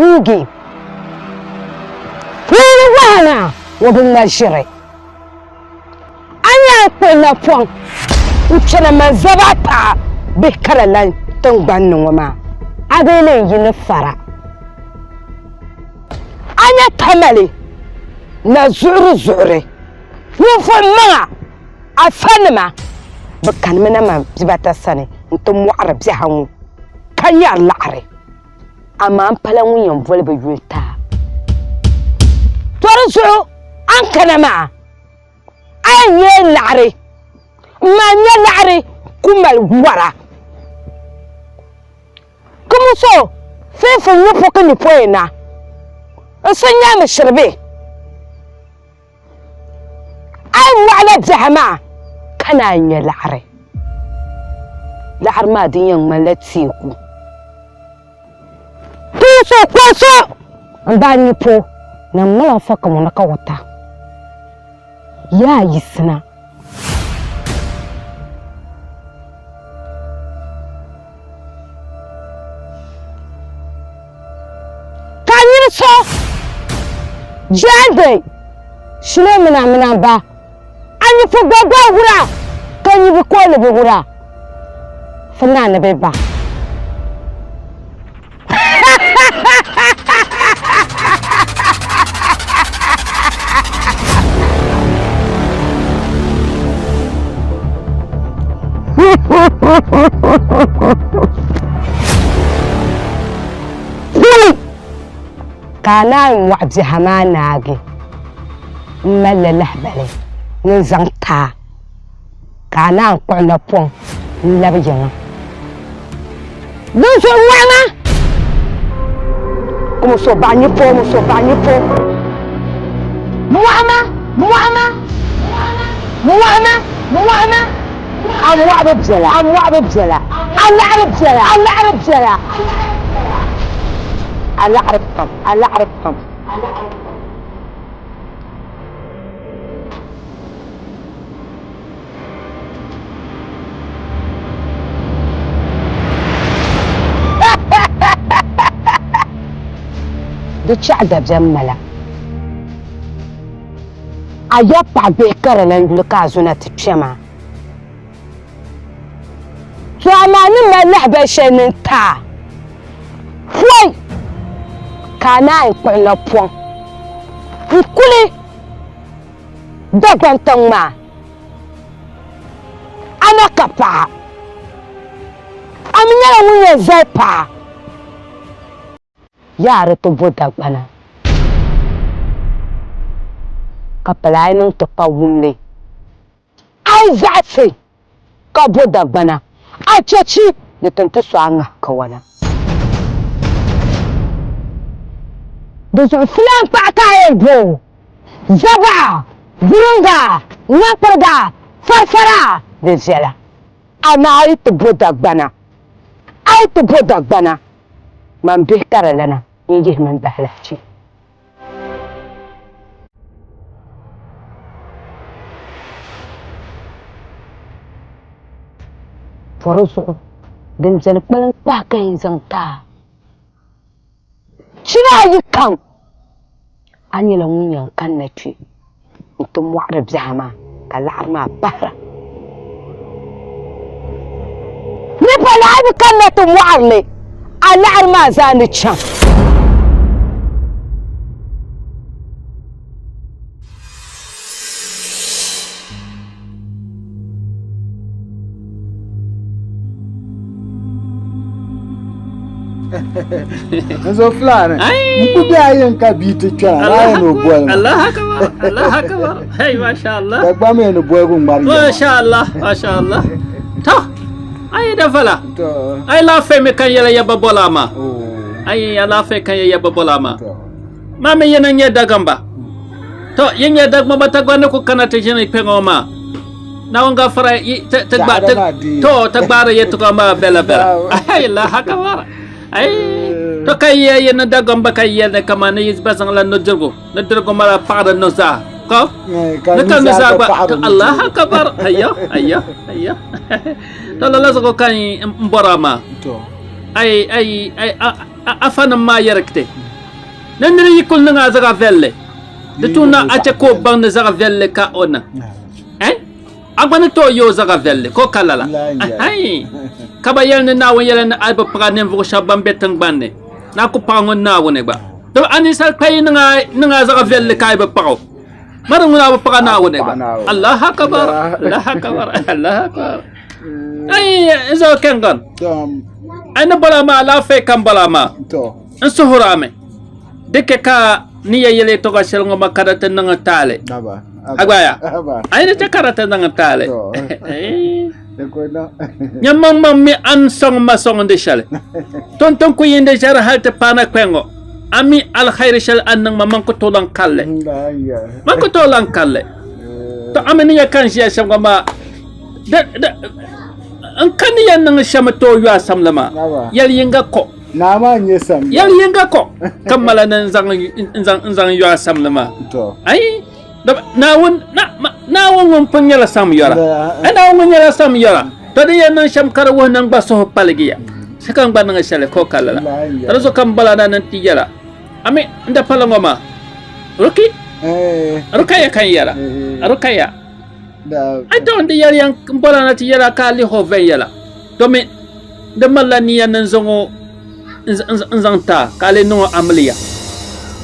yugi wani wana wabin mashire anya kwena fon uchana mazabata be karalan tangbannin wama agele yin fara anya tamale na zure wofo ma afanima bakan mana ma bibata sane ntum arab bi hawo kan ya la'are amma an falan wuyan volbe yuta torso an kana ma an ye la'are ma nya la'are kumal wara kuma so fefin yufo kan ni poena sanya mi shirbe ai wala jahama kana yin la'are la'ar ma din yan malati ku to kwaso ndani po na mala faka mu naka wata ya yi sina kanyi so jade shile mina ba anyi fo gogo wura kanyi bi ko le bi wura fana na be ba kana wa'di hamanage mala lahbale nzanta kana qona pon labjana duso wana como so banyi po muama amwa bibzala Allah arabtam دتشعد بجملة أيابع بيكر لنجلقازونا تبشما فأماني ما لعبة شيء ننتا فوي كانا يقول لبوان نقولي دقان تنما أنا كفا أمي يلا زيبا yare to boda bana kapalai nung to pawumle ai zafe ka boda bana a ceci ne tanta swanga kawana da zo filan pa kaye bo zaba burunga naparga farfara de zela ana ai to boda bana man bihkara lana يجيه من بحلحشي فرصو دنزل بلن باكين زنتا شنا يكام أني لو ينكن نتي انتم وعرب زعما كالعر ما بحرة نبقى لعب كنتم وعرلي العر ما زانت شام نزو فلان مكو بياين كبيت تشان لا نو بول الله اكبر هي ما شاء الله تقبامي نو بوغو ماري ما شاء الله تا اي دفلا اي لا فمي كان يلا يبا بولاما ai ala fe kan ya babolama to mame yana nya dagamba to yenya dagma batagwane ko kanata jeni pengoma na wanga fara tagba to tagbara yeto kama bela ai la hakawara ai to kay yana dagamba kay yana kama ne yizbasang la no dirgo mala paada no za ko naka no za ba Allah akbar ayyo to la lazo kan mborama to ay afana ma yarakte nandiri yikul nga zaga velle de tuna acha ko bang zaga velle ka ona agwana to yo zaga velle ko kalala ay kabayel na wayel na alba pranem vo shabam betang bande na ko pangon na wone ba to ani sal pay nga zaga velle kay ba pako marang na ba paka na wone ba Allah akbar ay zo kengan ay na balama la fe kam balama to an suhurame deke ka niya yele to ga sel ngoma karata nanga tale aba agaya aba ay na ta karata nanga tale to de ko na nyamam mi an song ma song de shale ton ko yende jar halte pana kwengo ami al khair shal an nang man ko tolan kalle man ko tolan kalle to ameni ya kan shi sham ngoma an kan yan nang sham to yu asamlama yal yinga ko na ma nye sam yal yinga ko kammala nan zang yu asamlama to ai nawon ngom panyala sam yara ana ngom nyala sam yara to de yan nan sham kar wonan ba so palgiya sakan ba nan shale ko kalala razo kam bala nan ti yara ami nda palangoma ruki rukaya kan yara rukaya I don't the young Bolana Tiara Kali Hoveyala. Domi the Malania Nanzongo Nzanta, Kali no Amelia.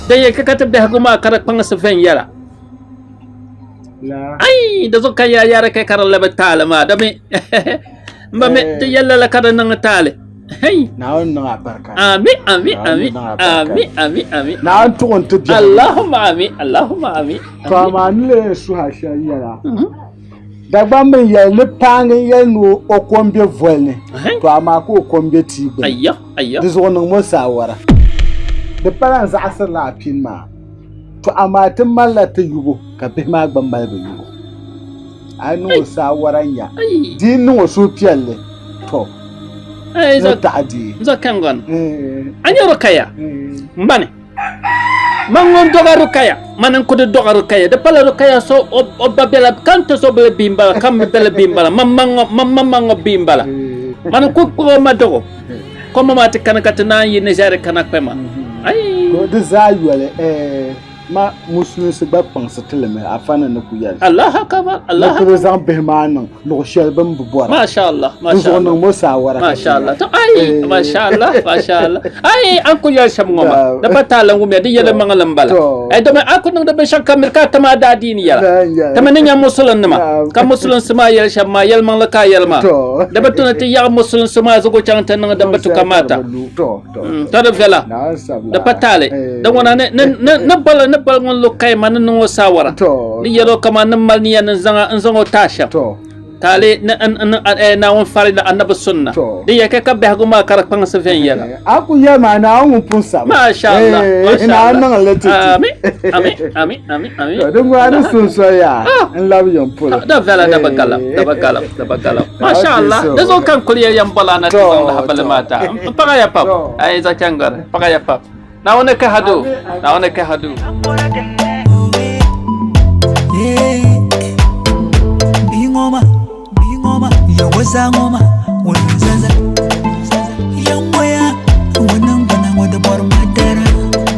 They cut up the Haguma Karapangas of Venyala. Ay, the Zokaya Yaraka Karalabatalama, Domi Mame the Yella Karanangatale. Hey, now no aparka. Ami. Now to want to Allahumma ami. Pamanle Suhasha Yara. Dagba me ye le pange ye no okwombe voile to amako okwombe tibe ayyo this one no sawara the parents asar la pin ma to amatin mallata yugo ka be ma gban balbe yugo anu sawara nya din no so pielle to ay zo kangon anyoro kaya mbane mangon dogaru kaya manan ko dogaru kaya de pala kaya so obabela kanto so bele bimbala kam bele bimbala mamma bimbala manan ko madogo ko mama te kanakata na yi nejare kanakpema ay ko de zayule ma muslim se ba pansa teleme afana na kuyal Allah akbar Allah ko zan behman no shel bam bubora masha Allah mo sawara masha Allah to ay masha Allah ay an ko yal sham ngoma da batala ngum ya di yele mangalam bala ay do me akko nang da be shakka mirka tama da dini yala tama nya musulan nama kam musulan sama yel sham ma yel man la ka yel ma da batuna ti ya musulan sama zo ko chanta nang da batu kamata to da vela da patale da wona na bala na bal ngon lokay man no sawara ni yero kama nan mal ni yan zango tasha kale na won farida annab sunna di yake ka be haguma karak pang sa fen yara aku ya ma na won punsa masha Allah ina nan lati ami do ngwa sun so ya en love yon pul da vela da bagala masha Allah da zo kan kuliya yan bala na tsan da habal mata paga ya pap ay za kangar paga ya pap na wona ka hadu bingoma yawaza ngoma wonzaza yangwaya wonan bana wada bar madara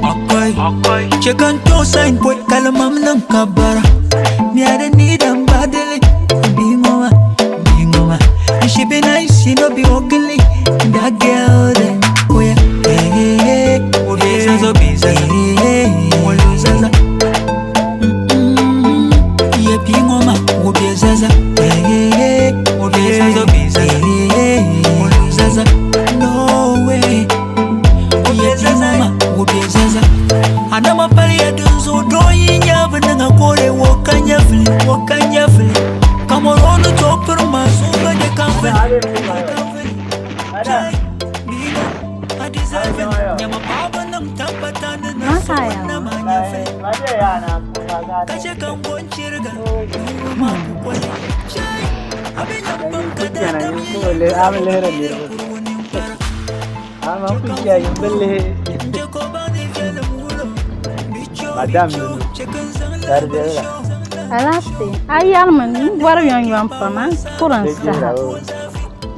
akai chekan to sign boy kalamam nan kabara miada ni dan badele bingoma she be nice she no be ugly that girl there oh yeah Obizaza Woluzaza Ye pingoma Obizaza Obizaza Woluzaza No way Ye pingoma Obizaza Anama pali ya dunzo Doyi nyaba nanga kore Wakanya vili Kamorono topero Masunga de kamveli I deserve it kaya. Madam, Alaste, ayar man war yon pama kuran sa.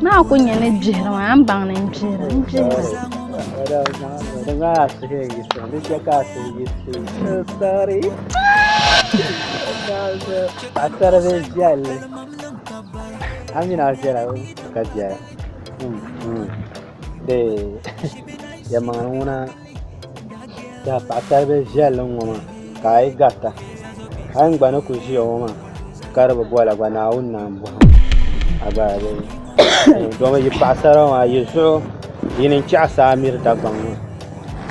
Na kunya ne jira ma an bang ne jira. sorry. Pasar vejal. Amina jara kaja. De ya manguna ya pasar vejal ngoma kai gata. An gbana ku shi yoma karba bola gbana unna mbo. Aba de do ma yi pasar ma yi so yin cha sa mir da bang.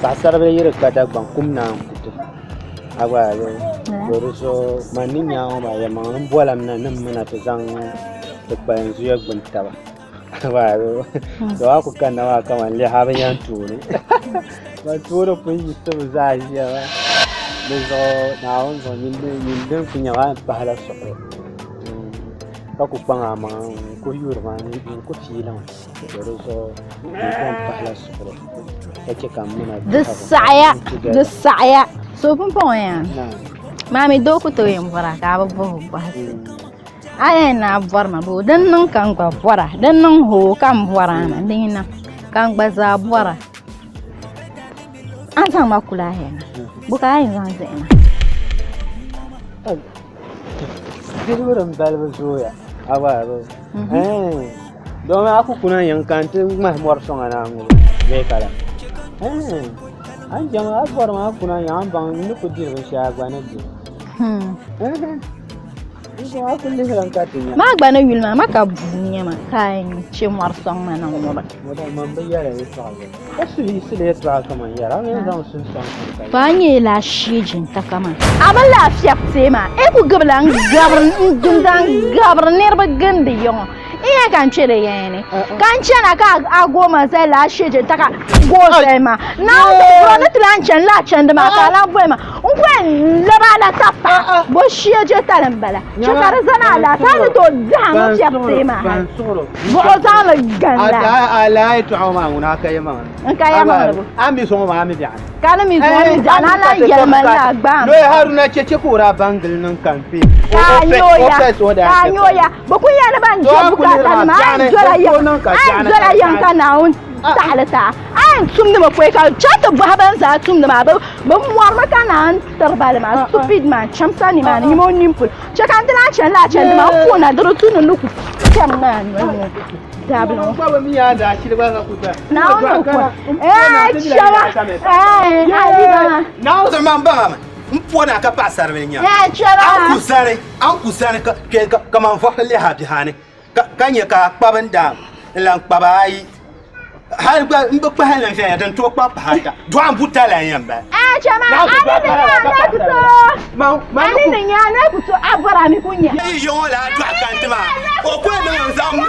Pasar be yir ka da bang kum na kutu. Aba de do so maninya ma ya man bola na nan mana ta zan da ban zuya gunta ba. Aba do aku kan na ka man le ha ban yan tuni. Ba turo kun yi to za ya ba. Beso naon so nindem punya kan pahala sokro. Aku pangama ko yurmani ko tilang. Beso kan pahala sokro. Kace kamuna. Desaya. So pun ya. Mami do ko to yam fara ka ba bo ba. Ai na forma bo dan nan kan ka fara dan nan ho kan fara na dinna kan ba za fara. An san makula he. Buka yin zan zai na. Giduran balba zoya. Aba aba. Domin aku kuna yankantin mahmuwar son ana mu bai kala. An jama'a akwar ma kuna yan ban ni ku dirban shi agba na ji. Ko aku le ran katin ya. Ma agba na wilma maka bunya ma kayan cimwar son mana mu ba. Wadan man bayyana ya tsaya. Asuli sile ya tsaya kaman yara ne zan sun san. Fanye la shijin ta kama. Amma lafiya tema. E ku gablan gabran nerba gande yon. Iya kan cire yani. Kan cana ka agoma sai la shijin ta ka goza ma. Na ko na tlancan la can da ma ka la boy ma. Ngwen la ba la tafa. Bo shije talan bala. Chakara zana la ta to dama fiya tema. Bo za la ganda. Ala to ma una kai ma. Kaya ma. Ami so ma ami bi'an. Kana mi zo mi jana la yalma la gba. No haruna cece kura bangil nan kamfe. Kanyoya. Ba kun yana ban je bukata ma an jora yanka na un talata. An tum da makwai ka chata baban za tum da ma ba muwar maka na an tarbal ma stupid man chamsa ni man ni mo nimpul. Chaka ndana chan la chan ma ko na dro tunu nuku. Kam na ni. Dablo. Baba mi ya da shi ba ka kuta. Na on ko. Chawa. Na o man ba ma. Mpona ka pasar be nya. Chawa. An kusane ka man fo le ha bi hane. Ka nya ka kpaban da lan kpabai. Har ba mbo pa halan fe dan to kpa pa ta. Do an buta la yan ba. Chama ani ni nya na kuto abara mi kunya. Yi yo la do kan ma. O ko no zam o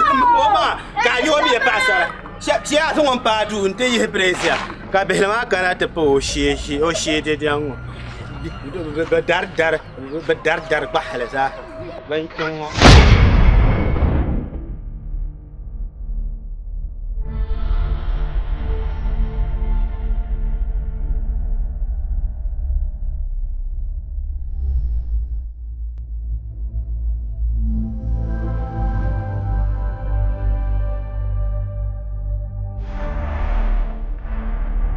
ma ka yo mi pasara. Sia so on pa du nte yi presia. Ka belma kana te po shi o shi de dango. بدار بحلة ذا بينكم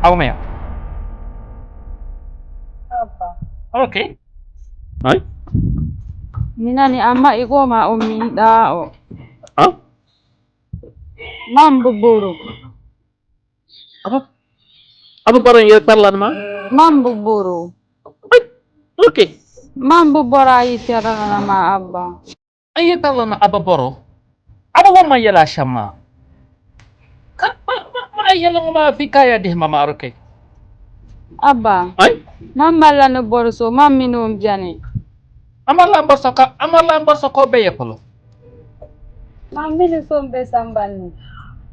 Apa Maya? Okay. Ay? Minani ama iko ma umida o. Ah? Mambo buru. Apa parang yung parlan ma? Mambo buru. Ay, okay. Mambo bora itira na ma abba. Ay, parlan ma apa poro? Apa mo mayala siya ma? Mayala ma fikaya di mama okay. Abba. Ay? Mama la no borso, mami no mjani. Amala borso ko beye polo. Mami ni sombe sambani.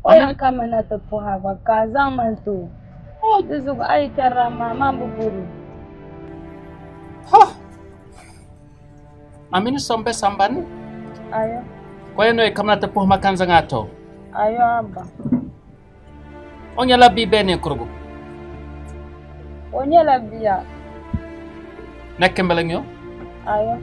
Ona kama na topo hawa kaza mantu. Oh, dizu ay tara mambo buru. Amin sombe samban? Ayo. Kwa no e kamna ta puh makan zangato. Ayo Abba. Onya la bi bene kurgo. Onya la biya. Nakembeleng yo? Ayo.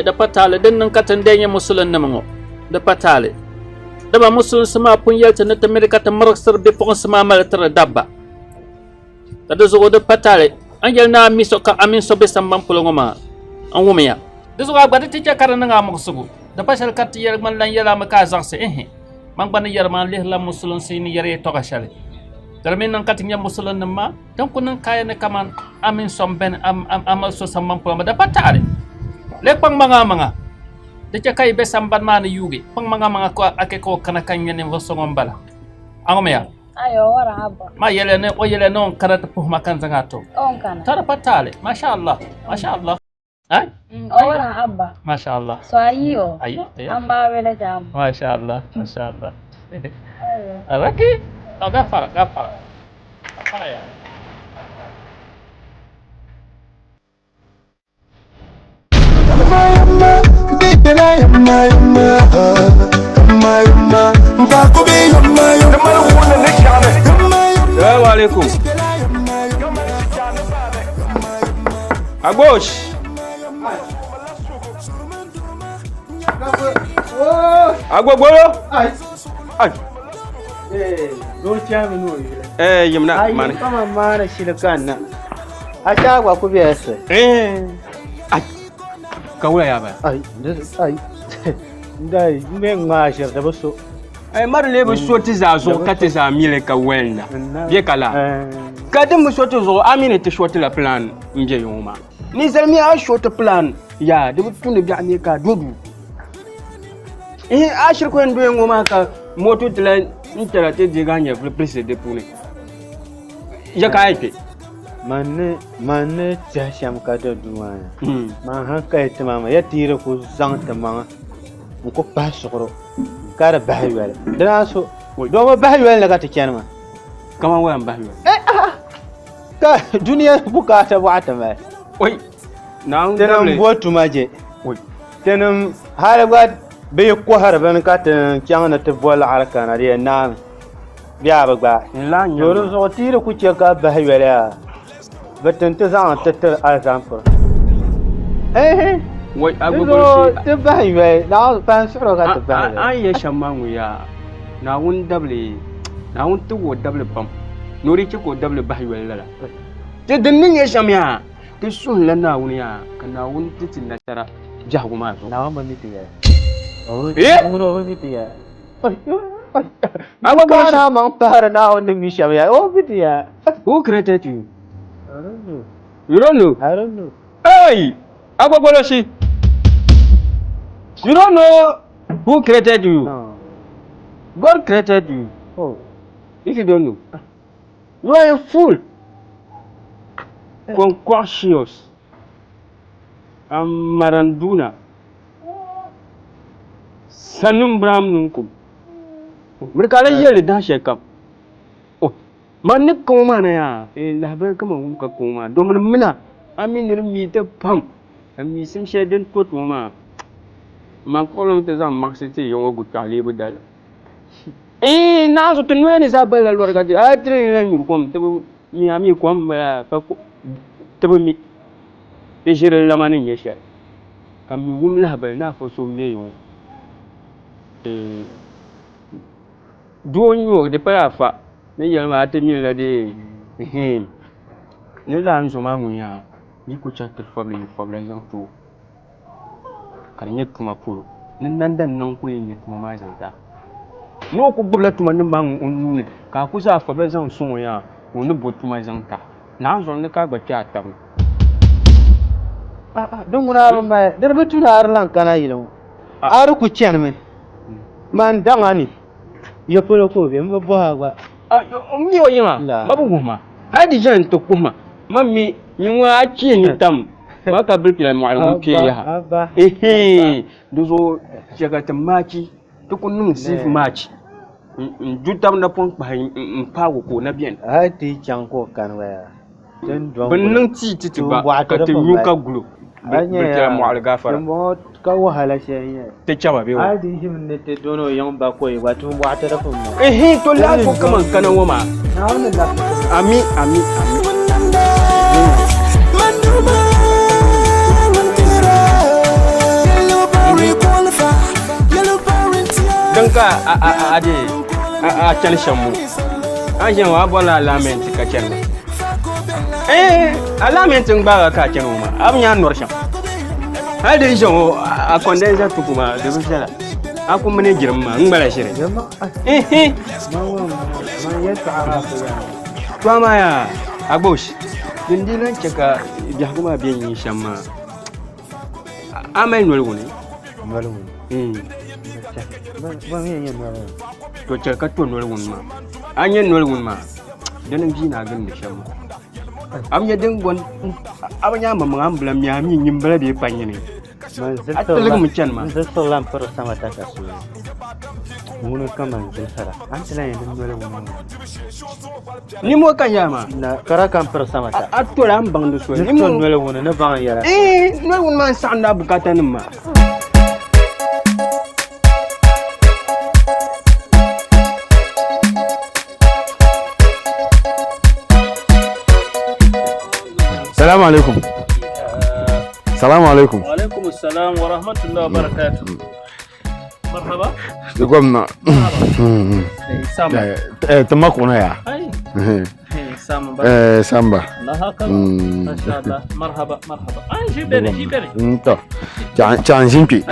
Dapat tale din nan katan denya musulan namango. Dapat tale. Daba musul sama pun yalta na Amerika ta maraksar be pon sama mal tara dabba. Tada zo dapat tale. An yal na mi so ka amin so be samban pulongo ma. An wumiya. Dazo ga gbada ti jakara na nga muksugo. Dapat shal kat yar man lan yala maka zanse man bana yar man leh la musulun sini yare to ka shale. Termin nan katin ya musulun nama dan kunan kaya na kaman amin somben amal so samban pulongo dapat tale. Lek pang mga Deja kay be samban man yugi pang mga ko ake ko kana kanya ne vosongon bala angome ya Ayo wara Abba. ma yele ne o yele non karata puh makan zangato On kana. tara patale masha Allah ay Wara Abba. masha Allah So ayo. ay Amba wele jam. masha Allah araki gafara ya Assalamu alaikum. Agosh. Agogboro. Ai. Do chami no. Yimna man. Kama mana shilkanna. Acha kwa kubiasa. Ai. Kawula ya ba. Ai. Dai, men ma shir da baso. Ai mar le bu soti za zo kate za mile ka wenda. Ye kala. Kadin mu soti zo amine te shoti la plan nje yoma. Ni zalmi a shoti plan ya da tun da bi ka dudu. Ashir ko ndo ngoma ka moto tla intera te je ganya plus de pune. Ya ka aipe. Manne jasham ka da duwana. Man hanka ita mama ya tira ko zan ta mama. Ko pasoro. Kara bahaywala. Dana so do ma bahaywala daga ta kiyama. Kaman wayan bahaywala. Ka duniya bukata buata mai. Oi. Now Tenam botu maje. Oi. Tenam halagad be ko harban ka ta kiyama ta bola haraka na riya na biya bagba. La Yoro so tira ku ce ka bahaywala. Batan ta zan tattar alzamfur. Wai agogo ta bahaywala na ban suro ka ta bahaywala. An ya shamman wuya. Na wun double. Na wun tuwo double pam. Nori ki ko double bahaywala la. Te dinnin ya shamya. Te sun la na wun ya. Kana wun titin na tara. Jahuma so. Na wani miti ya. Eh? Wani miti ya. Agogo na man fara na wani mi shamya. Oh miti ya. Who created you? I don't know. You don't know? I don't know. Hey! Agogo. You don't know who created you? No. God created you. Oh. If you don't know, you are a fool. Conquacious. Maranduna. Sanum Bram Nunkum. Mereka yele dah shekap. Oh, mana kau mana ya? Lah berkamu muka kau mana? Domon mana? Amin ni te pam. Amin sim shedden put mama. Makolong te zam maksiti yung gut kali budal. Na so tunwe ni sabal luar kati. Atri nang kom tebu mi ami kom ba tebu mi. Ejere lamani yesha. Kami wumla bal na fo so me yo. Duonyo de para fa. Ne yalma atemi la de. Ne la nso mangunya. Ni ko chatte family zan to. Kan yet kuma puro. Nan nan ko yin kuma ma zanta. No ko bula tuma ni bang unune. Ka ku sa fa be zan so ya. Onu botuma zanta. Na zo ne ka gba ti atam. Don guna ba mai da rubutu na arlan kana yilo. Aru ku ciyan men. Man dangani. Ya fulo ko be mba bo agba. Mi o yima. Babu guma. Hadi jan to kuma. Mami yinwa achi ni tam. Maka bilkila mu'alum ke ya. Duzo jaga tamachi to kunun sif match. jutam na pon pa pago ko na bien Ati chanko kanwa. Den do. Bannan ti ba ka te yuka gulu. Anya mu algafara. Mo ka wahala shi. Te chaba be wa. Adi him ne te dono yang ba ko wato mu ata da fu. To la ko kaman kana woma. Na wannan da. Ami. Danka ade a chalishan mu an wa bola lament ka chen lament ba ka chen mu am nya norshan ade jo a condenser tu kuma da bisala aku mene girma ngala shire man yata to ma ya agbosh dindilan chaka bi kuma biyan yin shamma amai nolgu ne ba me yin mara to cerka to nolgun ma anyen nolgun ma danan ji na gan da shamma am ya dingon abanya mamma am blam ya mi yin bala be panye ne man zai mu can ma zai so lam par sama ta ka su mun kaman zai sara an tana yin nolgun ni mo kan ya ma na kara kan par sama ta atora am bang do so ni mo nolgun na bang yara nolgun ma sanda bukata nin ma Salamu alaikum. Salamu alaikum. Wa alaikum assalam wa rahmatullahi wa barakatuh. Marhaba. Gwamna. Samba. Tuma kuna ya. Samba. Samba. Allah haka. Masha Allah. Marhaba. Shi bene. To. Chan jinpi.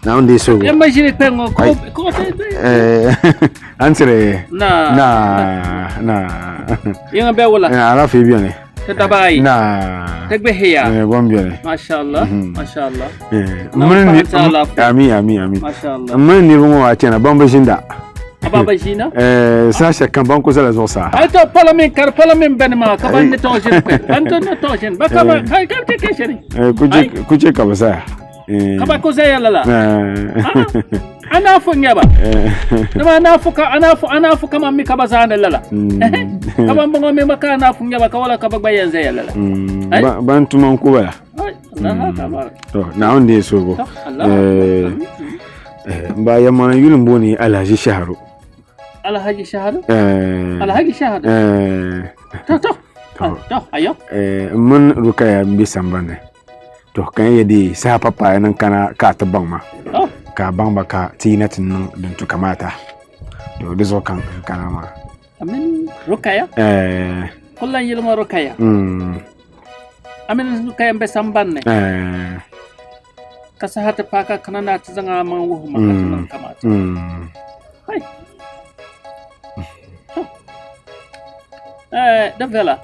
Na onde so. Yamba shi pengo ko Ansere. Na. Yang be wala. Ala fi bien. Tatabai. Na. Tegbe hiya. Bon bien. Masha Allah. Mun ni ami. Masha Allah. Mun ni rumo a cena bamba jinda. Ababa jina? Sasha kan banko sala zo sa. Ato parlament benma ka ban ne tojin pe. Anto ne tojin ba ka ba kai ka te kesheni. Kuje ka ba sa. Ka ba ko zai lala. Ana funya ba. Dama ana fu kama mi ka ba zana lala. Ka ban bango me maka ana funya ba ka wala ka ba bayan zai lala. Ban tuman ku ba. Allah ka ba. To na onde so go. Ba yamma yulun boni Alhaji Shaharu. Alhaji Shaharu? Alhaji Shaharu. To ayo. Mun rukaya bi sambane. To kan yadi sa papa nan kana ka ta bangma. Ka bangba ka tinatin nan din to kamata. To dizo kan kana ma. Amin rukaya? Kullan yilma rukaya. Amin rukaya be sambane. Kasahata paka kanana tazanga mangu makatunan kamata. Hai. Davela.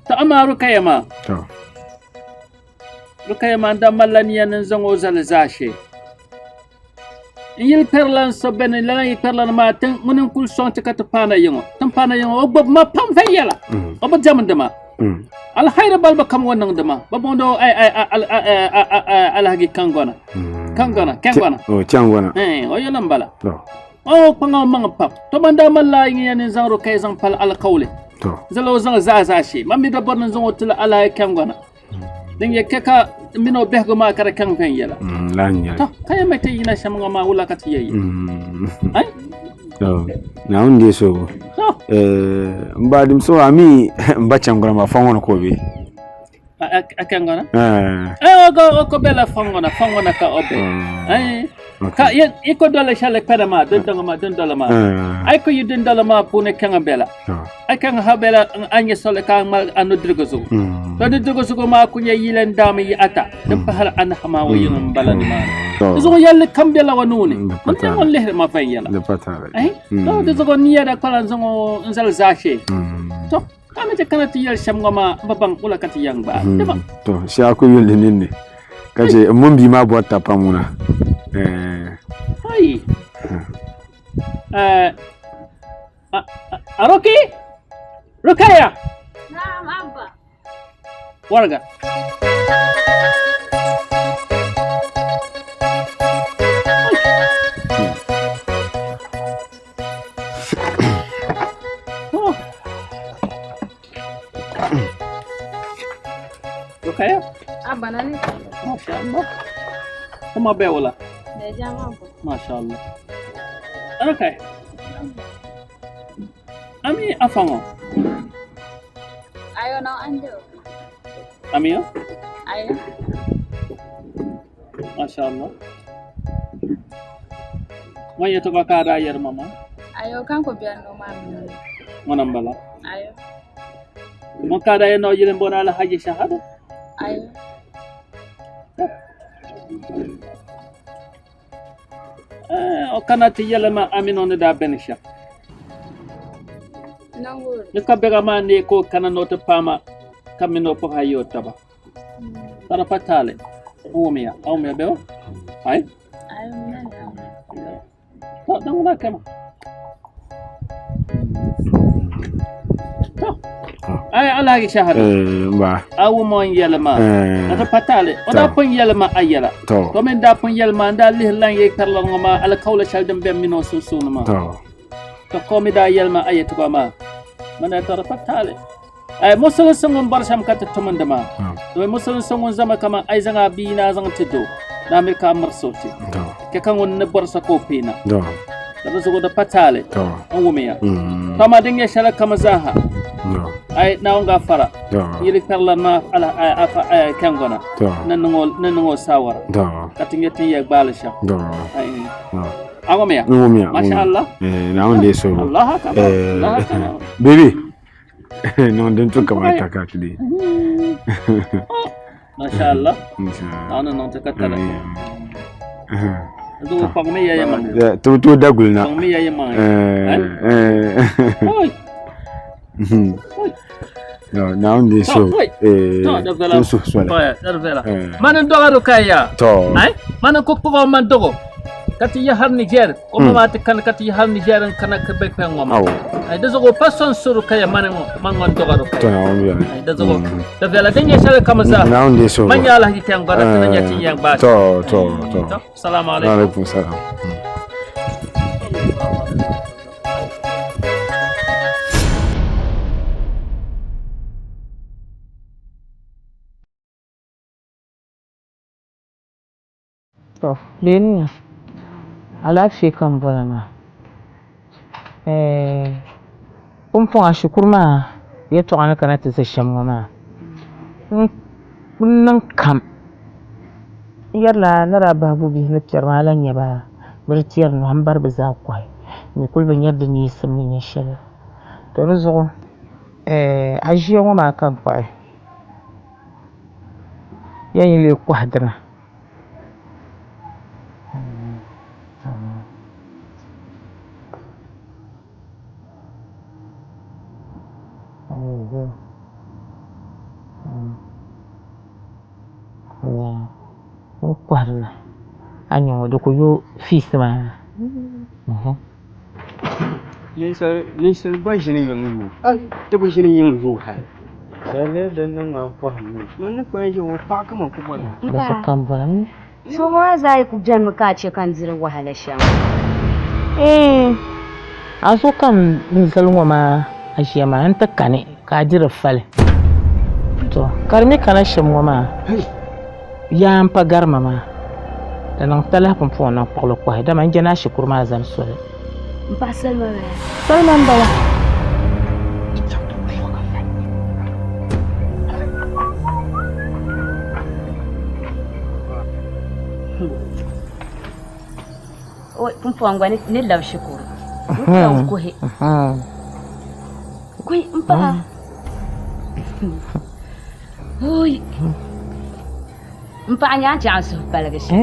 Ta amaru kayama. To. Rukayama da mallaniya nan zango zalzashe. Yil perlan so ben la yi perlan ma tan munin kul son ta pana yingo. Tan pana yingo obob ma pam fayela. Obo jaman dama. Al hayra balba kam wannan dama. Babondo alhagi kangona. Kangona. Oh, changona. O yolan bala. To. O panga manga pap. To banda malla yin yanin zan rukay zan pal al qawli. To. Zalo zan zazashi. Mammi da bornan zan wotula ala kangona. Dan ya kaka mino behgo ma kara kan fen yela. Lanya. To kaya mete yina shamanga ma wula kati yayi. Ai? To. Na onde so. To. Mbadim so ami mbacham grama fangono ko be. Akangona? Go bela fangona ka obe. Ai. Ka iko dole shale pedama dondala ma. Ai ko yu dondala ma pune kanga bela. Ai kanga habela anya sole ka ma anu drigozo. To drigozo ko ma kunya yilen dami ata. Dan pahal an hama wayin balani ma. Zo yalle kambela wanuni. Man tan lehre ma fayela. Le patare. Ai. To zo niya da kala zongo nzal zashe. To kama te kana tiyal shamgama babang ula kati yang ba. To shi aku yule nini. Kaje mun bi ma bota pamuna. Hai. Roki? Rukaya? Naam, Abba. Warga. Abanani. MashaAllah. Kuma bai wala. Da jama'a ko. MashaAllah. Okay. Ami afango. Ayo no ando. Ami yo? Ayo. MashaAllah. Wanya to ka kada yar mama. Ayo kan ko biyan no mami. Wannan bala. Ayo. Mun kada yar no jiren bona la haji shahada. Ayo. O kana ti yala ma amino ne da benisha. Nangul. Ni ka bega ma ne ko kana no to pama kamino po hayo taba. Tara patale. Umia, umia beo. Hai? Ayo nani. Tak tahu nak kemana. Ay ala ki shahada. Ba. Awu mo yelma. Ata patale. Oda pon yelma ayela. To. Ko men da pon yelma nda lihlan ye karla ngoma ala kawla shaldem be mino susuna ma. To. To ko mi da yelma ayatu ko ma. Mana tara patale. Ay musulun sungun barsham kata tumanda ma. To musulun sungun zama kama ay zanga bina zanga tido. Na Amerika marsoti. To. Ke kan wonni barsa ko pina. To. Da zo da patale. To. An wumiya. Tama dinga shala kama zaha. No. Ay na nga fara. To. Yiri karla ma ala afa kangona. To. Nanungo sawara. To. Katinga tiya balisha. To. Ay. No. An wumiya. Umia. Masha Allah. Na onde so. Allah akbar. Allah akbar. Baby. No, don't talk about that today. Masha Allah. Ana non ta katala. Do pagme ya man. To dagul na. Pagme ya man. Oi. No, now onde so. Da vela. So so. Da vela. Man ndogaro kaya. To. Ay? Man ko man dogo. Kati ya har Niger, o mama te kan kati ya har Niger kana ka be pe ngoma. Ay da zogo person suru kaya man ngon dogaro kaya. To na onde. Ay da zogo. Da vela denya shala kama za. Na onde so. Man ya la hitan gara tan nyati yang ba. To. Assalamu Wa alaikum. alaikum salam. To, din alafi kan bolana. Kun a shukur ma ya to ana kana ta sashen ma. Kunnan kam. Yalla nara babu bi na malan ya ba. Barciyar no hambar ba za kwai. Ni kulban yadda ni sun ne shiri. To ruzo ajiyo ma kan kwai. Yayin le kwadra. Kwarna anyo do ko yo fils ma Lisa ba shi ne yanzu. Ta ba shi ne yanzu ha. Sai da nan ma fahimi. Mun ko yaji wa fa kama kuma. da su kan ban So ma zai ku jan muka ce kan zirin wahalar shan. a so kan din salwa ma a shi ma an takkane ka jira fal to karmi kana shimwa ma ya an pagar mama da nan talafin fo nan kwalo kwa da man jana shi kurma zan so Ba salma ba. salman bawa Oi, kun fo ngwani ni law shukuru. Kun ko he. Koi mpa. Oi. Mpa anya ja su balaga shi.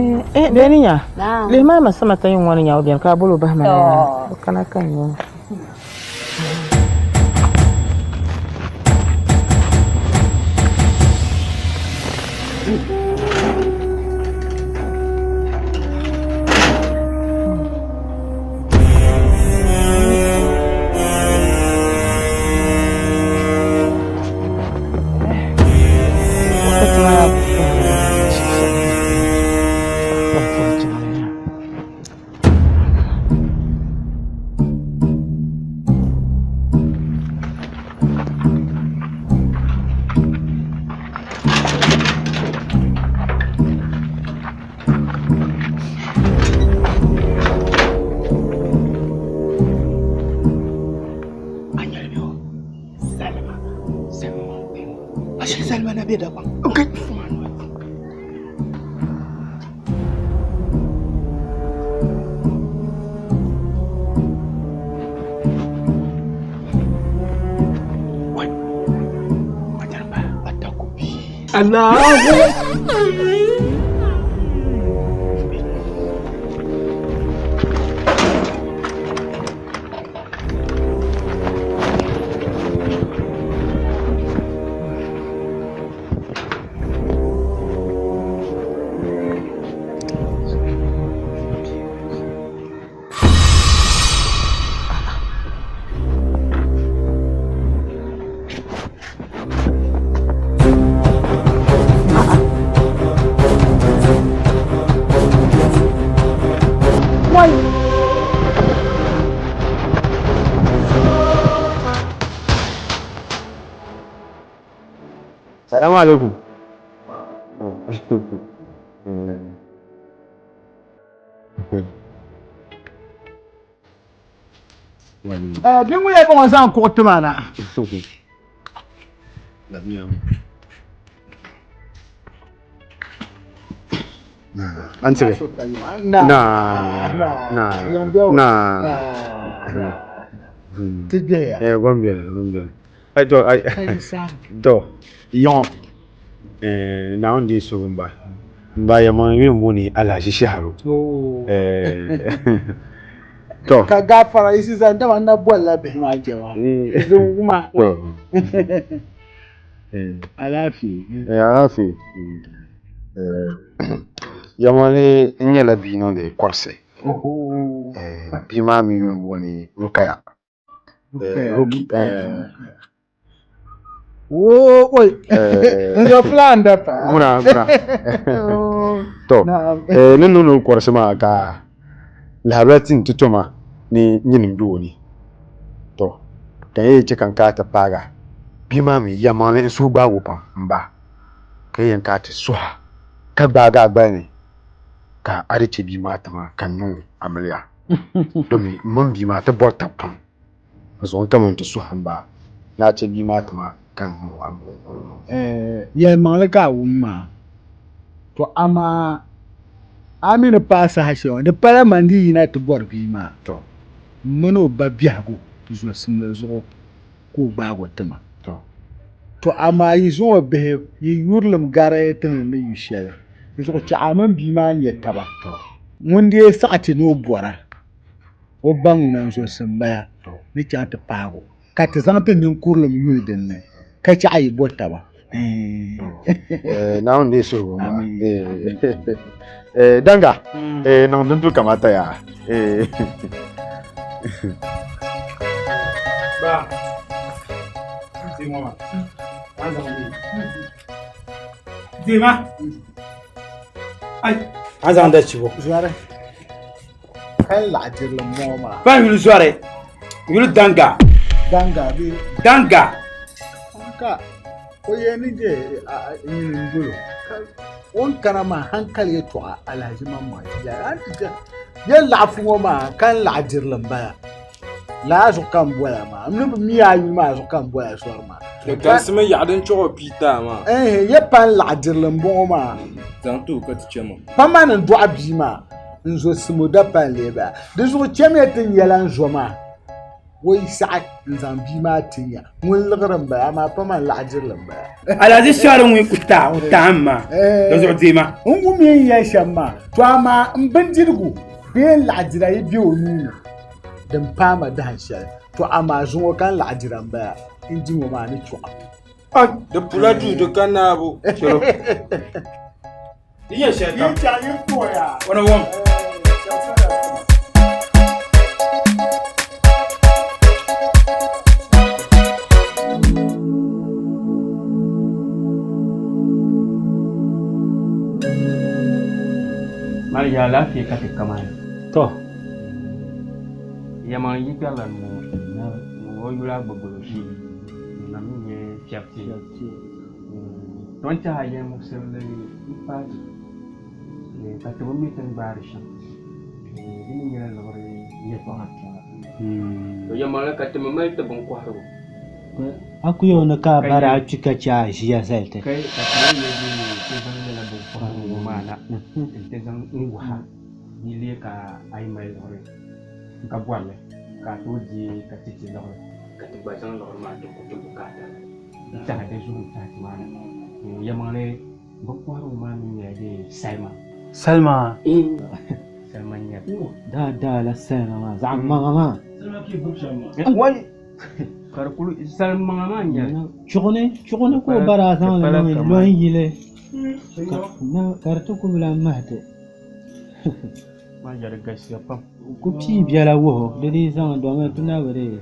beninya Na. le ma sama tayin wani yawo biyan ka bolo ba ma kana kan yo be daban. Okay. Allah. Salamu alaikum. Bin wuya ba wanzan ko tumana. An cire. Today. Gombe. To, yon. Na on di so mba ya mo yin woni ala shi shaharo. To. Ka gafara isi zan da wannan bolla be ma jewa. Izun kuma. Alafi. Alafi. Yamani nyela bino de korse. Bima mi woni rukaya. Oi. Ndio plan da pa. Muna. To. Nunu korse ma ka lahabatin tutuma ni nyinin duwoni. To. Da yace kan ka ta paga. Bima mi yamani su ba wupa mba. Kai yanka ta suha. Ka baga bane. Ka arice bi mata ma kan nun amarya domin mun bi mata bota pam zo kaman ta su hamba na ce bi mata ma kan nun amarya ya malaka umma to ama amina pasa hasho da paramandi na to bor bi ma to mono babiago zo sun zo ko bago tama to ama yi zo be yi yurlum gare tan ne yishel zo ci aman bi ma ya taba mun dai sa'ati no bora o bang nan so sambaya ni cha ta pago ka ta zan ta nin kurlum yudin ne ka ci ayi bota ba na on dai so danga nan dun tu kamata ya ba Dima Dima Ai, an zan da ciwo. Zuware. Kai la'ajir lamoma. Ba yulu zuware. Yulu danga. Danga bi. Danga. Ka koye ni je a yin gulo. On kana ma hankali ya to alhaji mamma ya an tije. Ya lafu ma kan la'ajir lambaya. La zo kan boya ma. Amnu mi ayu ma zo kan boya suwar ma. Da gasma yadin cewa pita ma. Ya pan la'ajir lamboma. Zanto ka tice ma. Pamana ndo abima nzo simoda pan leba. Dezo cheme tin yalan zoma. Wai sa'a nzambi ma tinya. Mun lagaran ba ma paman la'ajir lamba. Alazi sharin wi kuta amma. Dezo dima. Ungu mi ya shamma. To ama mbanjirgu be la'ajira yi biyo nuna. Dan pama da hanshal. To ama zuwa kan la'ajiran ba. Inji mu ma ni chwa. Da pulaju da kana abu. Shiro. Iya sheta. Iya yin toya. Wana won. Mali ya lafiya ka kamar. To. Ya man yi galan mu yula gbogbo shi. Na mi ye fiafti. Don ta haye mu sirri ifadi. Ka to mi tan barisha. Ni ngela lore ye to hatta. To ya man ka to mai ta ban kwaro. aku yo na ka bara cika cha jiya salte kai ka tare ne ke zan da bu fa mana te zan ngwa ni le ka ai mai lore ka bwale ka to ji ka titi lore ka ti ba zan lore ma to ka ta da zu ta ti mana ya mangale bu kwa ma ni ne de Salma Salma ya da la Salma ma zamma ma Salma ki bu Salma wai karkulu Salma ma ya chugone ko bara san lo yile na kartu ko bla mahte ma ya gaskiya fam ku pi biala wo de di san do ma tuna bare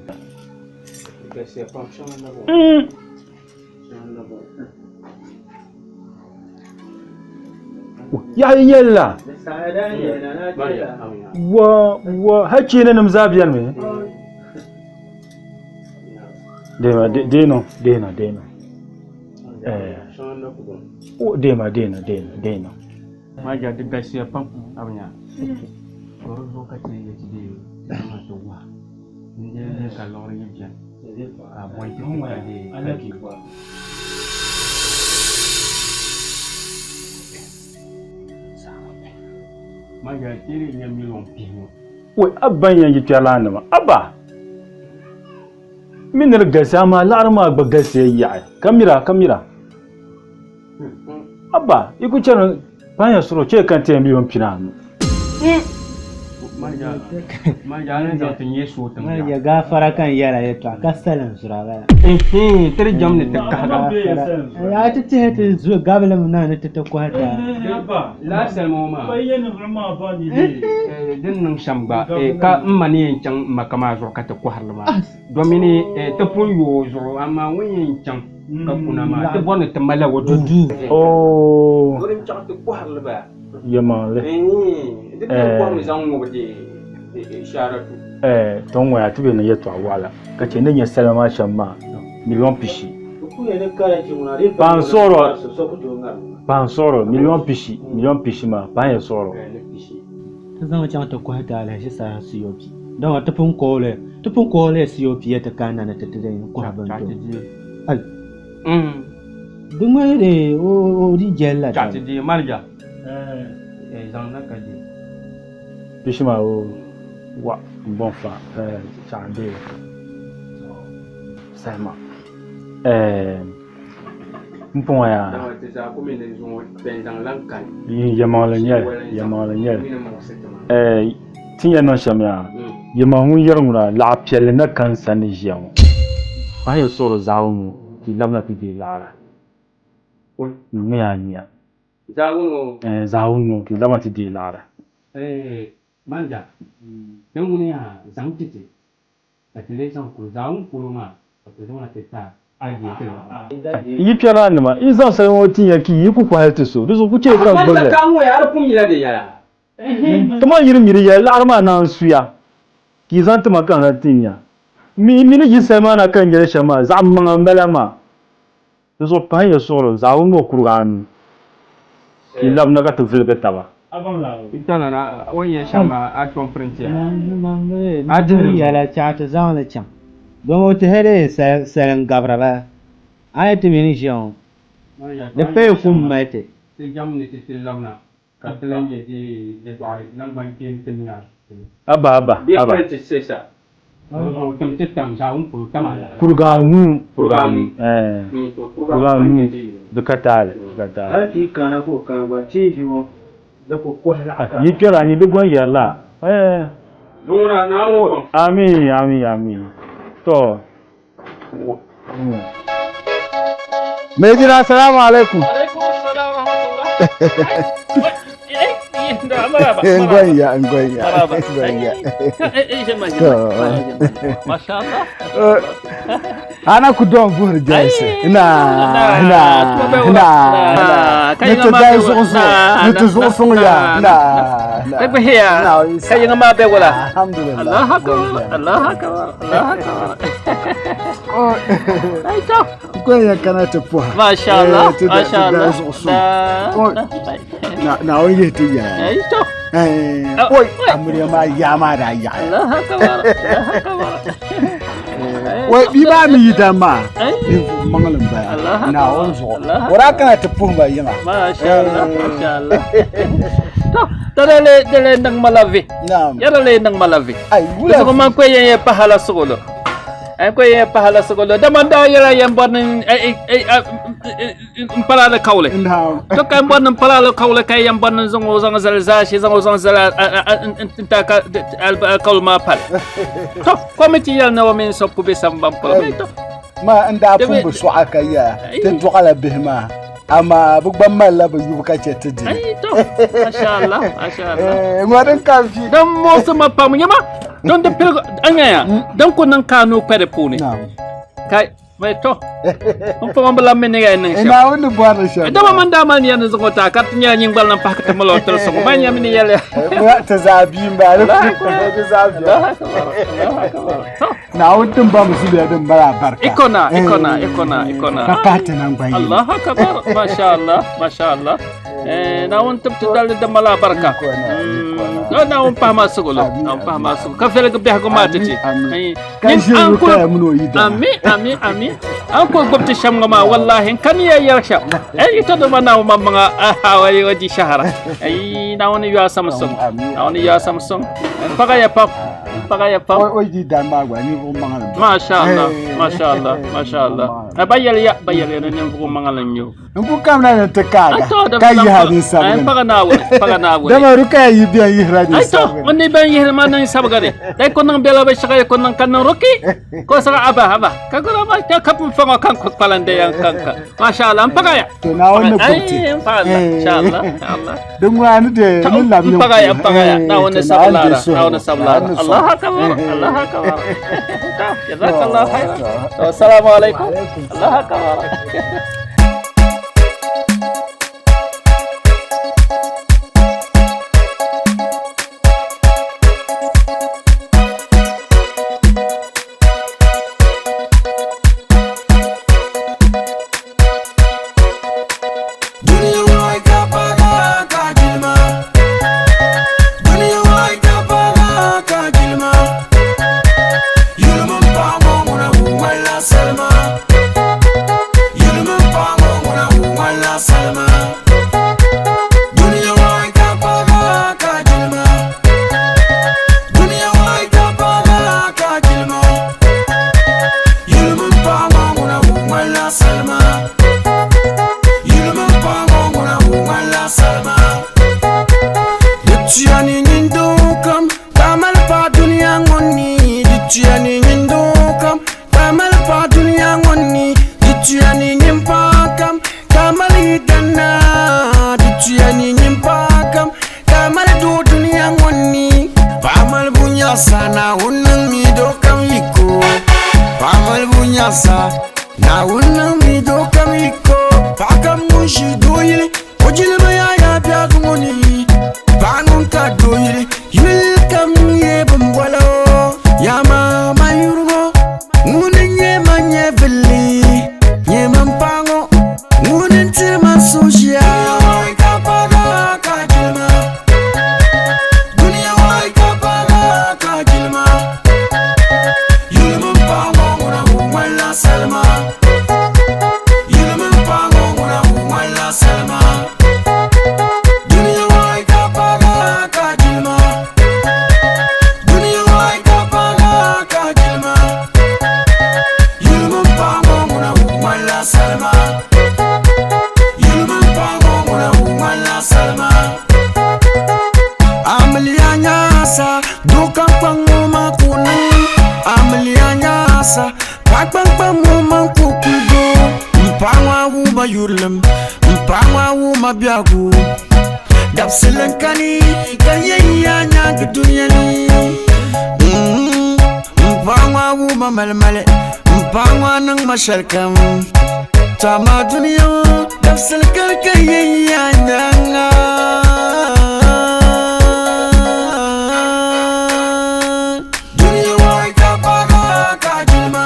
gaskiya fam shan na bo ya yella wa hakki ne nam zabiyan me deno deno ma ja de gaskiya fam abnya ko lokaci ya ci de ma to wa ni je ka lore yi biyan a boy ti ka de alaki wa ma ja tiri ne million pino wai abban yanki kyala ne ma abba min gasa ma larma ba gasa ya kamera abba iku cero banya suro ce kan te million pina ma ja ne da tun yesu tun ya gafara kan yara ya to kasalan suraga tere jamne te ka ya ta ce zuwa gabalan na ta ko hata la Salma ma bayyana rama ba ni din nan shamba ka mani can makama zo ka ta ko harma domini ta pun yo zo amma wani can ka kuna ma ta bonne ta mala wadudu oh wurin can ta ko harba yamale duk da ko mu zan mu de sharatu ton waya tube na yeto awala kace nan ya Salma shamma million pishi ku ne kare ki munare ban soro million pishi ma ban soro ta zama can ta ko hata ala shi sa su yobi don ta fun kole su yobi ta kana na ta tare ko ban to ai duk mai de o di jella ta di marja zan na kaje pishi ma o wa bon fa chande Salma mpon ya yamala nyel tinya no shamya yama hu yarngura la piel na kan san jiyan ba ya soro zawu ki lamna ki di lara nya zawu ki lamna ti di lara manja dan mun ya zan titi a tile san ku zawu kuluma a zama ta yi pyara ne ma in zan sai wani ya ki yi ku kwalta so duzo ku ce kan bulle kan wa ya rufun yila da yara tuma yiri miri ya larma na suya ki zan tuma kan ratinya mi ni ji sai mana kan gare shama zamman malama duzo pa ya soro zawo mo kurgan ki labna ka tufil ka taba itana na wani shama a ton prince a duri ya la cha ta zan la cham don wata hede sayan gabra ba ayati mini shion da fe kum mate ti jamni ti lamna ka tlange di de doi nan ban kin tinya aba bi prince sesa kam titam sa pu tamala kurgan da katale ati kana ko kan ba ti mo da ko ko la yi kira ni duk wani yalla dora na wo amin to mai jira assalamu alaikum ngoya ana ku don buhur jaise ina nita zo ya na kai hiya kai ngama be wala alhamdulillah Allah akbar ai to ngoya kana tafuwa masha Allah na wani tiya ai to oi amure ma ya ma da ya Allah akbar wai bi ba mi dama ni mangalan baya na wanzo wara kana ta puhba yima masha Allah to dale nang malavi yara le nang malavi ay wala ko man ko ye pahala sugolo ay ko ye pahala sugolo damanda yara yam bon ay palala kawle to kay bon palala kawle kay yam bon zongo zalzashi zongo zala intaka al kawl ma pal to komiti yal na wamin so pube sambam pala to ma anda pumbu suaka ya tin to kala bihma ama bugban malla ba yubuka ce ta ji ay to masha Allah ngodan kafi dan mo sama pam nyama don de pel angaya dan ko nan kanu pere puni kai mai to on fa mambala men ngay nan ina wonde boana sha dama man dama ni yan zongo ta kat nya nying bal nan pakata malo tel so ma nya min yele ta zabi mba ta zabi na wonde ba musu da dan bara barka ikona ka pata nan gwaye Allah akbar masha Allah na won tabtu dal da mala barka na won pama sugolo ka fele ko biha ko matati kan shi ko ya muno yida amin an ko gobti sham ngama wallahi kan ya yarsha ay to do mana mamma hawaye wadi shahara ay na won ya samsung paga ya pap o di dan ma gwa ni ko mangal masha Allah bayal ne ko mangal nyu ko kam na ta kaga kai hadin sabga paga na wo dama ruka yi biyan yi hadin sabga woni ban yi man nan sabga de dai ko nan bela ba shaka ko nan kan roki ko sara aba ka gora ma ta kapun fanga kan ko palande yan kanka masha Allah paga ya to na wannan kurti insha Allah dan wani de mun labiyo paga ya na wannan sabla Allah akbar jazakallah khair assalamu alaikum Allah akbar Shalkam tama duniya dafsal kalkayya nanga duniya wai ka paga ka jilma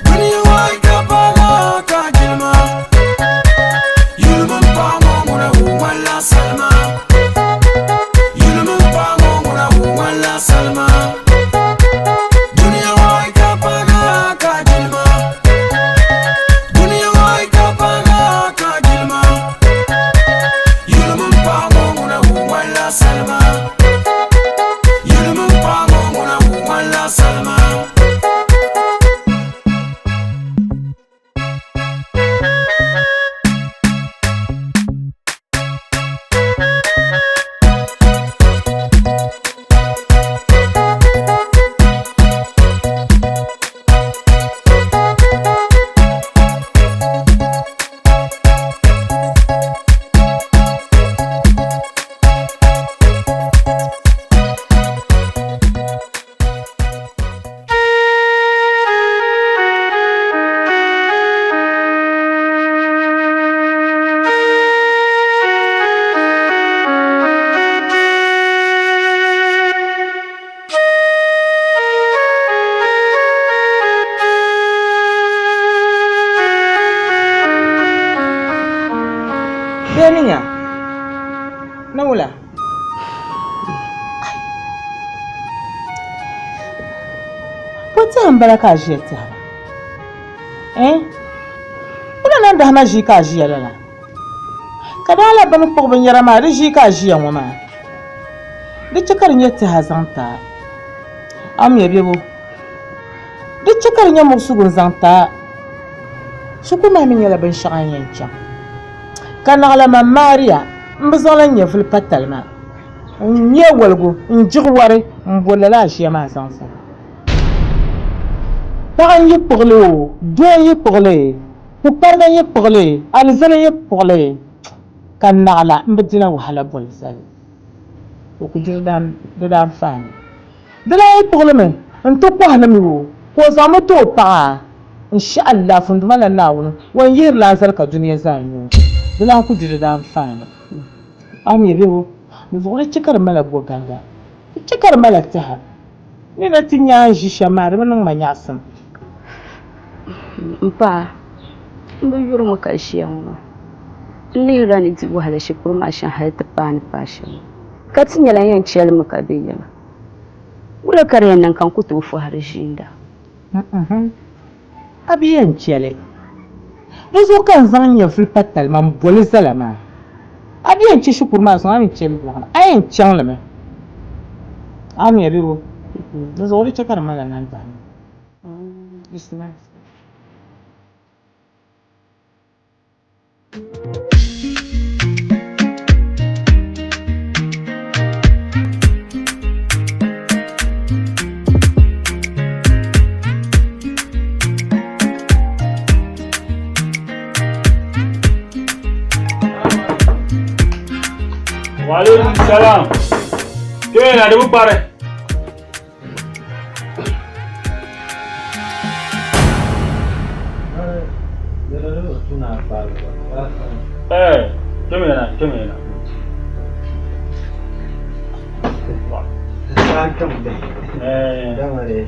duniya wai ka paga ka jilma yulman pango mura wala salma yulman pango mura wala salma duniya wai ka ti an bala ka ʒiya tɛha wuna nan dahama ʒii ka ʒiya lala ka daa la bini kpuɣi binyɛra maa di ʒii ka ʒiya ŋɔ maa di chɛ ka di nyɛ tɛha zaŋ ta a mi ya bebo di chɛ ka di nyɛ muɣusigu n zaŋ ta shikuru maa mi nyɛla binshɛɣu n yɛn chaŋ ka naɣala ma Maria n bi zaŋla nyɛ vuli pa tali maa n nyɛ waligu n jiɣi wari n bo lala a ʒiya maa zaŋ zaŋ paɣa n yi kpuɣili o doo n yi kpuɣili pukpariga n yi kpuɣili alizani n yi kpuɣili ka naɣala n bi dina wahala boli zali o ku diri di daan faani di daa yi kpuɣilimi n ti kɔhilimi o ka o zaŋmi ti o paɣa insha Allah funduma la Naawuni wan yihiri lan zali ka duniya zaa nyɔ di lan ku diri daan faani a mi bebo di zuɣu di chɛ ka di mala bo ganga di chɛ ka di mala tɛha ni na ti nyaan ʒi shɛm maa di bi niŋ ma nyaɣasim Mpa, n bi yurimi ka ʒiya ŋɔ maa n lihira ni di wahala shikuru maa shɛm hali ti paani paashɛm ka ti nyɛla yɛn chɛlimi ka bɛ yɛma wula ka di yɛn niŋ kan ku tooi fɔhari ʒiinda a bi yɛn chɛli di zuɣu ka n zaŋ nyɛ vuli pa tali ma n boli zala maa a bi yɛn chɛ shikuru maa zuɣu a mi chɛli bɔɣini a yɛn chaŋlimi a mi bebo di zuɣu di chɛ ka di mala nan bahini Waalaikum salam. Kau nak ada apa ni? Cuma ni.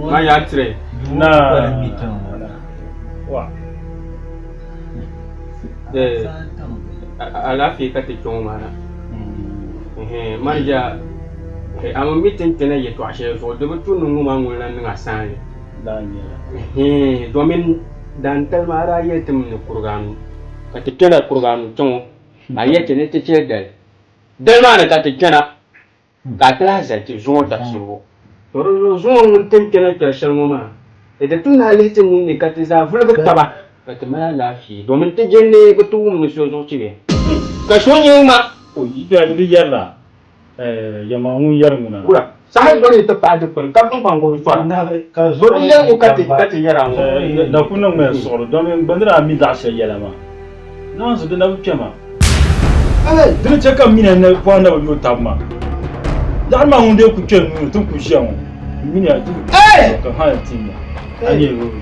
Mana cere? Nah. Wah. Alafi ka ti kpɛŋɔ maa na manja ama mi tintina yɛltɔɣa shɛli zuɣu di bi tu niŋ ŋɔ maa ŋun lan niŋ asaani domin dan talima ara yɛli tim ni kurigaanu ka ti kpɛna kurigaanu kpɛŋɔ a yɛli ti ni ti chɛ dali maa ni ka ti kpɛna ka a ti lahi zali ti zuŋɔ dabisirigu to di zuŋɔ ŋun tin kpɛna kpɛri shɛli ŋɔ maa di tu naa lihi ti ni ka ti zaa vuligi taba ka ti mali alaafee domin ti jɛnni bi ti wum ni so zuɣu chibi ka so nyɛ ma o yi da ni yɛrila yɛma ŋun yɛri ŋuna kura sahi gbani ti pahi dikpuni ka pun kpan gɔbi fara ka zoro yɛli ŋɔ ka ti yɛra ŋɔ na ku niŋ mɛ suɣuri domin gbandira mi zaɣ shɛli yɛla ma naansi di na bi kpɛ ma dini chɛ ka mina na pɔn na bi yo tabi ma zaɣ maa ŋun dee ku kpɛ nuu tin ku ʒiya ŋɔ mini a ka ha ti ya a nyɛ yobi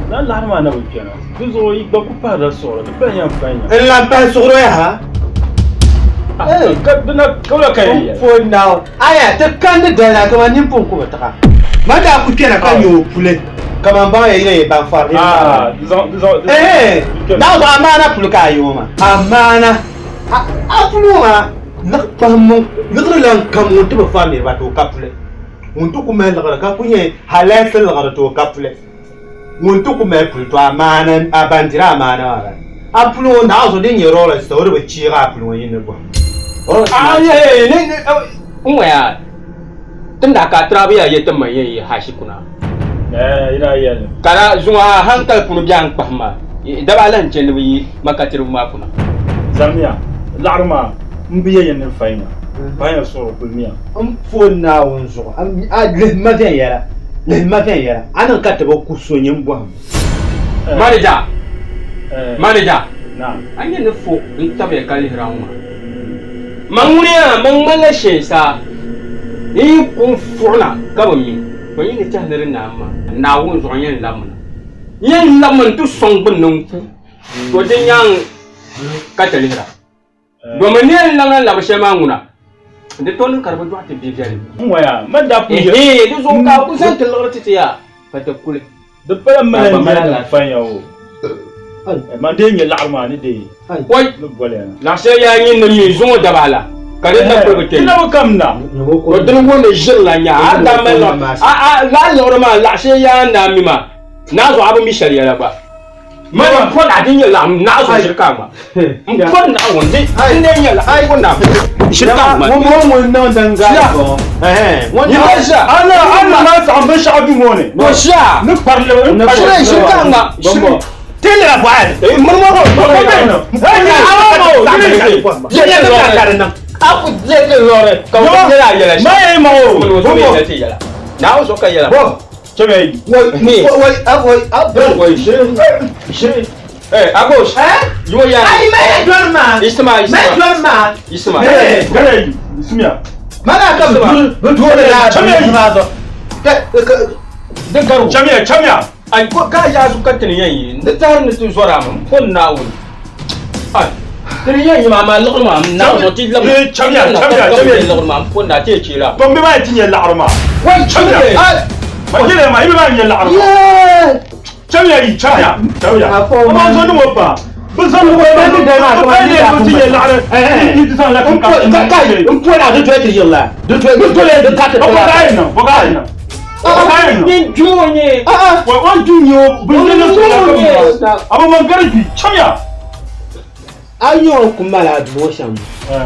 na laɣari maa na bi kpɛ na di zuɣu yi gba ku pahila suɣuri di pa yɛn fain ya n lan pahi suɣuri ya ha kabla ka yɛ fo naw aya ti kandi dala kama nimpun ku bi taga ma daa ku kpɛna ka nyɛ o puli kama ba ya yina ban fari na zo amana puli ka ayi ma amana a puli ma lakpamu ligri lan kam ŋun ti bi fari niriba ti o ka puli ŋun ti ku mali ligri ka ku nyɛ halaysi ligri ti o ka puli ŋun ti ku mali puli to amana a bandira amana maa a puli ŋɔ na zo din nyɛ rɔɔla sita o di bi chiiga a puli ŋɔ yini bɔ ŋɔya tim da ka tirabi ya yɛ tim ma yɛ hashi kuna kana zuŋa hankali puni bɛ an kpahima daba ala n chɛ ni bi yi makatiribi maa kuna zamiya laɣari maa n bi yɛ ni fain ma fain ya suɣuri kuli miya n fo naawuni zuɣu a lihima viɛnyɛla a niŋ ka ti bi ku so nyini bɔhim manager an yɛ ni fo n tabiya ka lihira ŋɔ ma ŋuniya ma ŋmanila shɛn saa ni kun fuɣuna ka bi mi ba yi ni tɛhi ni di naam ma naawuni zuɣu yɛn lamin ti sɔŋ gbunni n ku to di nyaaŋ ka ti lihira domin ni yɛn laŋa labi shɛli maa ŋuna di to ni ka di bi dɔɣi ti bi viɛli ŋɔya ma da ku di zuɣu ka ku zaŋ ti liɣiri ti ya ka ti kuli di pala mala n fain ya o ma dee nyɛ laɣari maa ni dee oi laɣashɛli yaa nyɛ ni mi zuŋɔ daba la kare na ko ke ina kamna ko dun wona jilla nya anda melo la loro ma la she ya na mi ma na zo abu mi shari'a la ba mana ko na din ya la na zo shirka ma ko na wonde ne ya la ai ko na shirka ma mo no danga ko wani sha ana ma sa ban sha'abi woni ko sha ni parle shirka ma tele la boire mo aku jeke lore ka wala yala mai ma o na o so ka yala chebe ni woi shi agos yo ya ai mai dorma isma gare ismiya mana ka dole la chamiya ai ko ka ya su katin yayi da tar ni tu zora mun kon na wuni ai tiri yayi ma lokul ma na so ti lam chamiya lokul ma kon da ce ce la bon be ma tinye la'arma wai chamiya ma gele ma ibe ma tinye la'arma chamiya ma zo ni wobba bu san ko ba ni da ma ko ni da tinye la'arma ni san la kan ka in ko na do to yilla do le ka ta boga ni juonye wa junyo bu ne so aba man garbi chamiya ayo kuma la do sham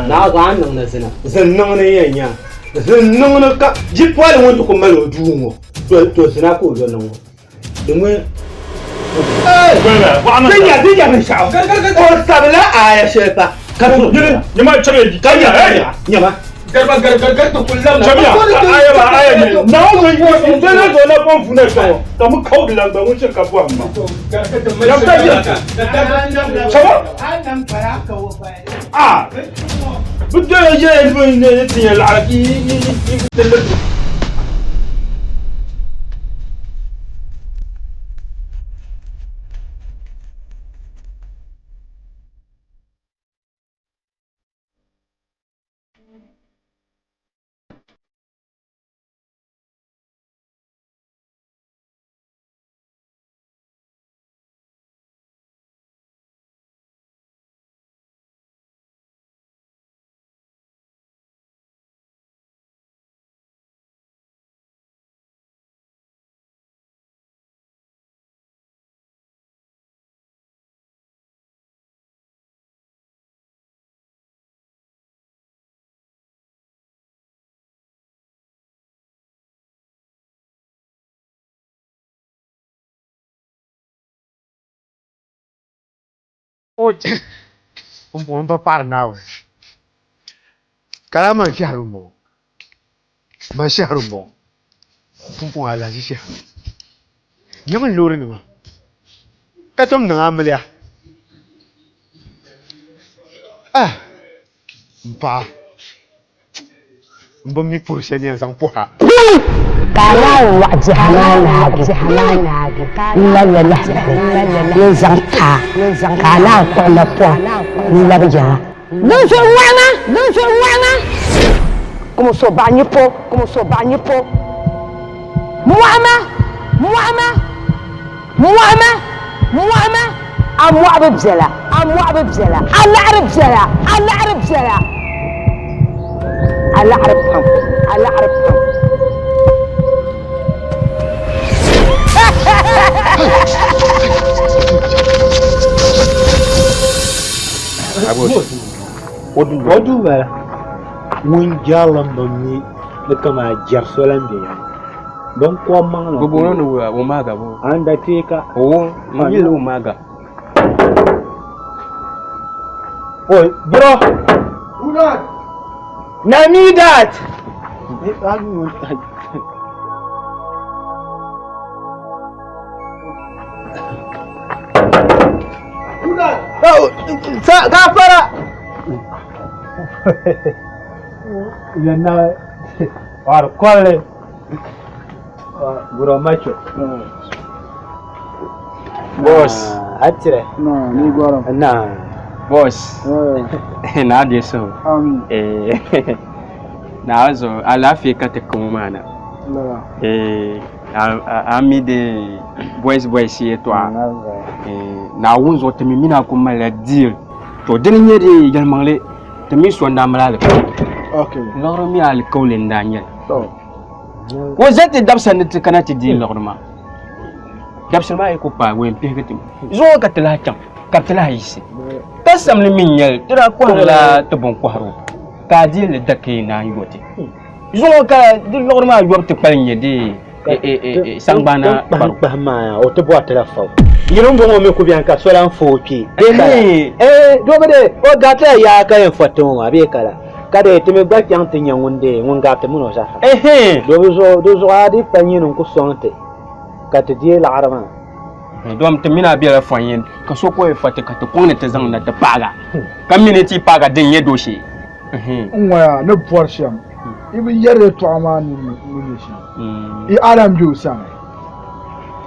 na ga nan na zina zannan ne yanya zannan ne ka jipwale won to kuma lo duwo to zina ko do nan domin Tinya min sha'aw. Ko sabla aya shefa. Ka to ni ma chamiya di kanya nyama garba to kullum chamiya aya ne na zo yi ko sai na zo na bon funa to da mu kaudi lan ba mun shirka bu amma ya ta yi chama an fara ka wo fa budde je ne tinya al'aqi Oye, un buen papá now. Caramba, que arrumou. Mas se arrumou. Pum ala se. Nyaman lori numa. Katom na amelia. Mpa. Mbami portion yan sang poha. Kalau wajah lagi, la zangka, kalau kolepo, la berjalan. Langsung mana? Como sou banho po. Muama. Amu abzela. Allah arabham. Wadu ba mun jalan bamni da kama jar solan biya don ko man go bono no wa maga bo anda teka mun yi lo maga oi bro Unat nani dat gafara yana war kole bro macho boss atire no ni goro na boss na de so na zo alafi ka te kuma na ami de boys ye toi na wunzo te mi mina kuma la dire to den nyeri gal mangle te mi so ndamala le Okay. Logro mi al kawlen danyel. Wo zati dabsan ti kanati di logro ma. Dabsan ma ko pa wen pegati. Zo ka tala cham, ka tala yisi. Tasam ni minyel, tira ko la to bon ko haro. Ka di le dake na yoti. Zo ka di logro ma yobti palnye di sangbana bahma o te boite la fo. Yirum bongo me ko bien ka so lan fo pi. Dogade o gata ya ka en foto ma be kala. Kada te me ba kyang te nyangunde ngunga te muno sa. Dozo adi panyin ko sonte. Ka te die la arama. Dom te mina bi la fanyin ka so ko e fate ka te kone te zang na te paga. Ka miniti paga den ye doshi. Ngoya ne portion. Ibi yere to amani ni shi. I adam ju sang.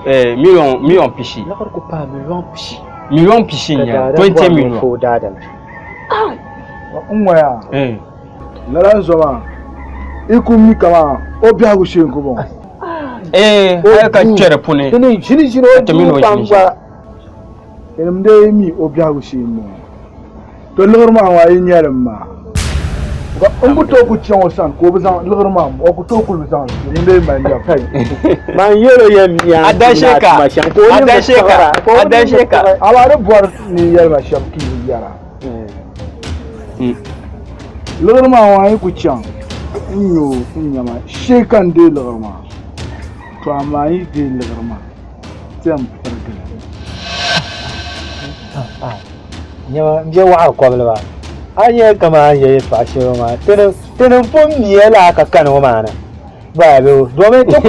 Million pichi. La ko pa million pichi. Million pichi nya 20 million. Fo dada. Ngoya. Nala zoma. Ikumi kama obia go shenko bon. Ay ka chere pune. Ni shini o pangwa. Mde mi obia go shenmo. To lorma wa yinyarma. Ungu to ku chion san ko bizan lorma o ku to ku bizan mde ma ndia kai. Man yoro yem ya. Adasheka. Ala re bor ni yarma sham ki yara. Lorma wa ku chion. Inyo nyama shekan de lorma. To amai de lorma. Tem pergi. Nyama je wa ko bla ba. Anya kama ye fa shiro ma. Tenen pom ni la ka kan o mana. Ba be do me to ku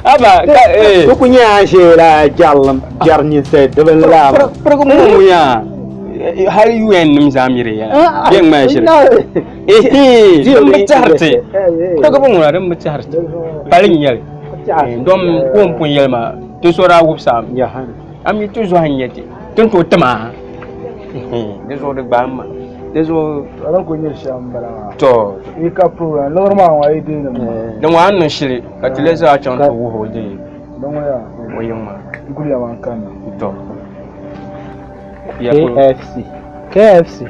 aba to ku nya shira jallam jarni se de la. Pro mu ya. Har UN nim zamire ya. Bien ma shira. Dum charte. To ko mu ram charte. Palin yel. Dom ko pon yel ma. To sora wupsam ya han. Ami to zo hanyete. Tun to tama. Deso de bam. Deso ala ko nyel sham bala. To I ka program normal wa ide na. Dan wa anno shiri ka tileza a chan to wo hode. Dan wa ya. Woyuma. Gulia wan kana. To. KFC.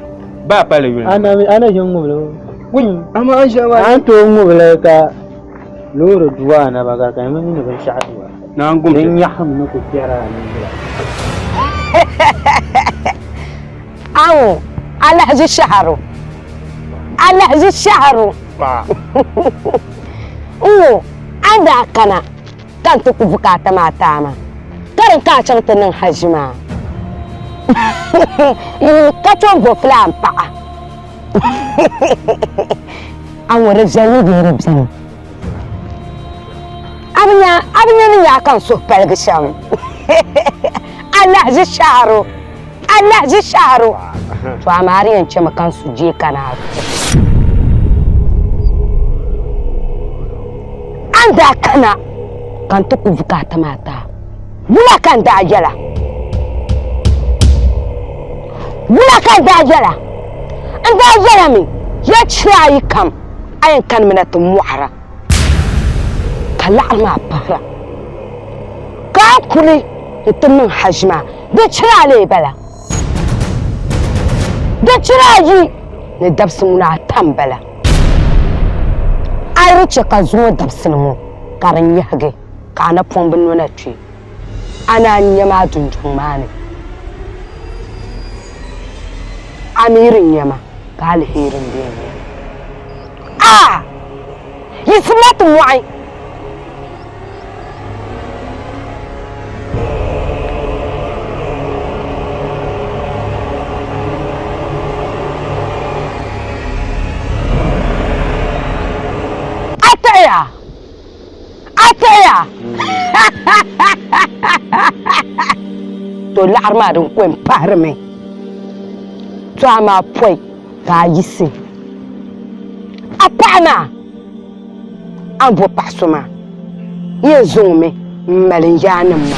Ba pale yule. Ana jongo lo. Win. Ama anja wa. An to ngobele ka loro duwana baga ka men ni ban sha'atuwa. Na ngum. Den yaham no ko tiara ni. أو على هذا الشهر أو عندك كنا كنت كفكات ما تاما كان كاشنت نهجما كتوم بفلان بقى أو رجالي بيربزن أبني يا كان سوبر قشام على هذا الشهر Allah ji sharo to amariyan ce makan su je kana an da kana kan ta ku bukata mata mula kan da ajala an da ajala mi ya ciyayi kam ayin kan minatun mu'ara kala ma fara ka kuli mutumin hajma da cirale bala da ciraji ne dabsin na tambala ai rice ka zo dabsin mu karan yage ka na fombin nuna ce ana nyama tunjun mane amirin yama ka alherin da yi sumatun wa'ai Ataya to l'arma dun kwen parme to ama poi ka yisi apana an bo pasoma ye zonme malin yanin ma